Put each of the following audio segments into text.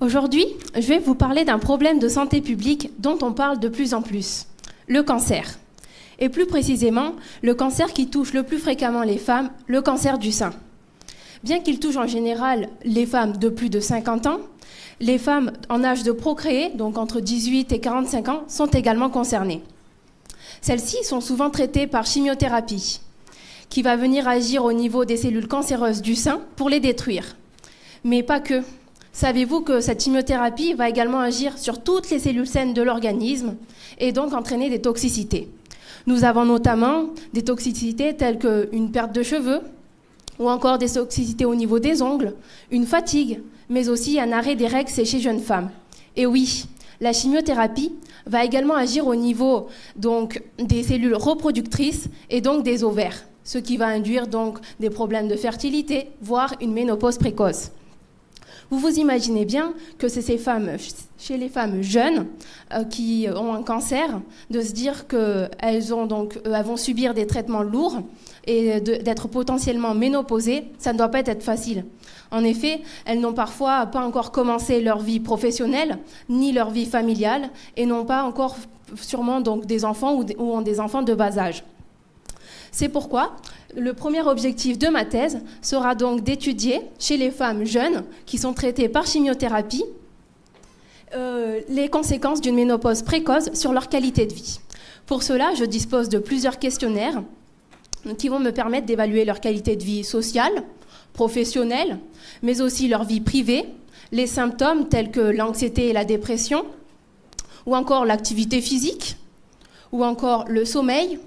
Aujourd'hui, je vais vous parler d'un problème de santé publique dont on parle de plus en plus, le cancer. Et plus précisément, le cancer qui touche le plus fréquemment les femmes, le cancer du sein. Bien qu'il touche en général les femmes de plus de 50 ans, les femmes en âge de procréer, donc entre 18 et 45 ans, sont également concernées. Celles-ci sont souvent traitées par chimiothérapie, qui va venir agir au niveau des cellules cancéreuses du sein pour les détruire. Mais pas que. Savez-vous que cette chimiothérapie va également agir sur toutes les cellules saines de l'organisme et donc entraîner des toxicités? Nous avons notamment des toxicités telles qu'une perte de cheveux ou encore des toxicités au niveau des ongles, une fatigue, mais aussi un arrêt des règles chez jeunes femmes. Et oui, la chimiothérapie va également agir au niveau donc, des cellules reproductrices et donc des ovaires, ce qui va induire donc des problèmes de fertilité, voire une ménopause précoce. Vous vous imaginez bien que c'est chez les femmes jeunes qui ont un cancer, de se dire qu'elles vont subir des traitements lourds et d'être potentiellement ménopausées, ça ne doit pas être facile. En effet, elles n'ont parfois pas encore commencé leur vie professionnelle, ni leur vie familiale, et n'ont pas encore sûrement donc, des enfants ou ont des enfants de bas âge. C'est pourquoi le premier objectif de ma thèse sera donc d'étudier chez les femmes jeunes qui sont traitées par chimiothérapie les conséquences d'une ménopause précoce sur leur qualité de vie. Pour cela, je dispose de plusieurs questionnaires qui vont me permettre d'évaluer leur qualité de vie sociale, professionnelle, mais aussi leur vie privée, les symptômes tels que l'anxiété et la dépression, ou encore l'activité physique, ou encore le sommeil,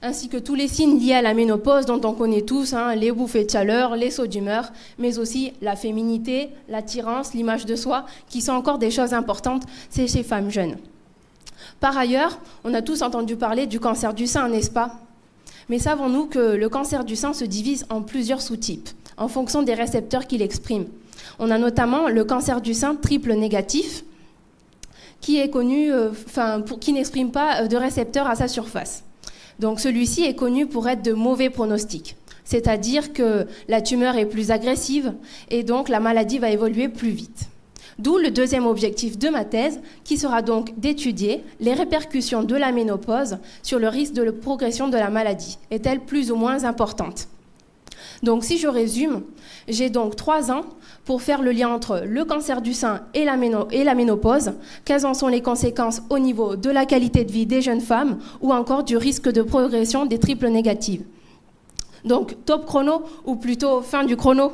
ainsi que tous les signes liés à la ménopause dont on connaît tous, les bouffées de chaleur, les sauts d'humeur, mais aussi la féminité, l'attirance, l'image de soi, qui sont encore des choses importantes chez ces femmes jeunes. Par ailleurs, on a tous entendu parler du cancer du sein, n'est-ce pas? Mais savons-nous que le cancer du sein se divise en plusieurs sous-types, en fonction des récepteurs qu'il exprime? On a notamment le cancer du sein triple négatif, qui est connu, qui n'exprime pas de récepteurs à sa surface. Donc celui-ci est connu pour être de mauvais pronostic, c'est-à-dire que la tumeur est plus agressive et donc la maladie va évoluer plus vite. D'où le deuxième objectif de ma thèse, qui sera donc d'étudier les répercussions de la ménopause sur le risque de progression de la maladie. Est-elle plus ou moins importante? Donc si je résume, j'ai donc 3 ans pour faire le lien entre le cancer du sein et la ménopause, quelles en sont les conséquences au niveau de la qualité de vie des jeunes femmes ou encore du risque de progression des triples négatives. Donc top chrono ou plutôt fin du chrono?